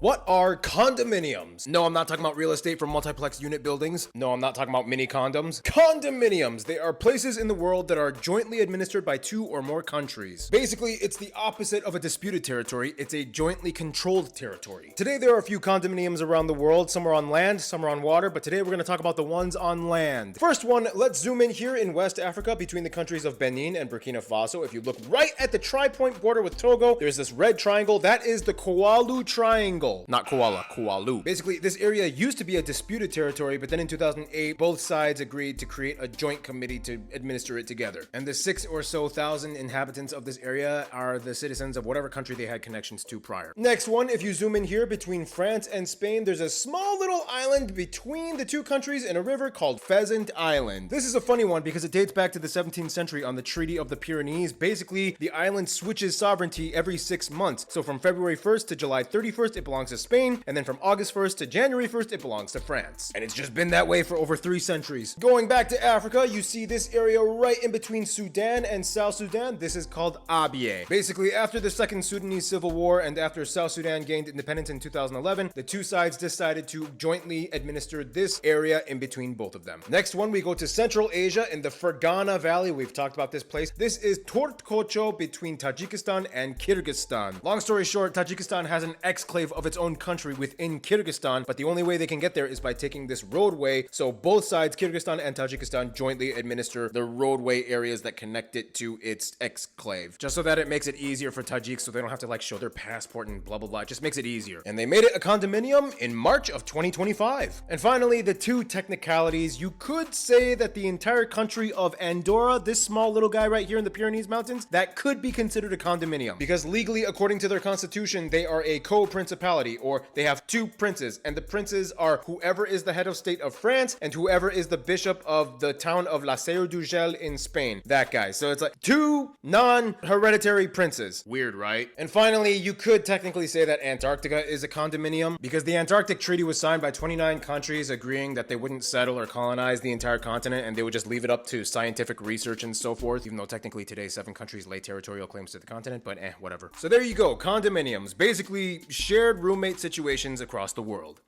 What are condominiums? No, I'm not talking about real estate for multiplex unit buildings. No, I'm not talking about mini condoms. Condominiums, they are places in the world that are jointly administered by two or more countries. Basically, it's the opposite of a disputed territory. It's a jointly controlled territory. Today, there are a few condominiums around the world. Some are on land, some are on water, but today we're going to talk about the ones on land. First one, let's zoom in here in West Africa between the countries of Benin and Burkina Faso. If you look right at the tri-point border with Togo, there's this red triangle. That is the Koualou Triangle. Not koala, Koualou. Basically, this area used to be a disputed territory, but then in 2008, both sides agreed to create a joint committee to administer it together. And the 6,000 or so inhabitants of this area are the citizens of whatever country they had connections to prior. Next one, if you zoom in here between France and Spain, there's a small little island between the two countries in a river called Pheasant Island. This is a funny one because it dates back to the 17th century on the Treaty of the Pyrenees. Basically, the island switches sovereignty every 6 months. So from February 1st to July 31st, it belongs to Spain, and then from August 1st to January 1st, it belongs to France. And it's just been that way for over 3 centuries. Going back to Africa, you see this area right in between Sudan and South Sudan. This is called Abyei. Basically, after the Second Sudanese Civil War and after South Sudan gained independence in 2011, the two sides decided to jointly administer this area in between both of them. Next one, we go to Central Asia in the Fergana Valley. We've talked about this place. This is Tortkocho between Tajikistan and Kyrgyzstan. Long story short, Tajikistan has an exclave of its own country within Kyrgyzstan, but the only way they can get there is by taking this roadway. So both sides, Kyrgyzstan and Tajikistan, jointly administer the roadway areas that connect it to its exclave, just so that it makes it easier for Tajiks so they don't have to like show their passport and blah blah blah. It just makes it easier. And they made it a condominium in March of 2025. And finally, the two technicalities. You could say that the entire country of Andorra, this small little guy right here in the Pyrenees Mountains, that could be considered a condominium because legally, according to their constitution, they are a co-principality, or they have two princes, and the princes are whoever is the head of state of France and whoever is the bishop of the town of La Seu d'Urgell in Spain. That guy. So it's like two non-hereditary princes. Weird, right? And finally, you could technically say that Antarctica is a condominium because the Antarctic Treaty was signed by 29 countries agreeing that they wouldn't settle or colonize the entire continent and they would just leave it up to scientific research and so forth, even though technically today 7 countries lay territorial claims to the continent, but whatever. So there you go, condominiums. Basically shared roommate situations across the world.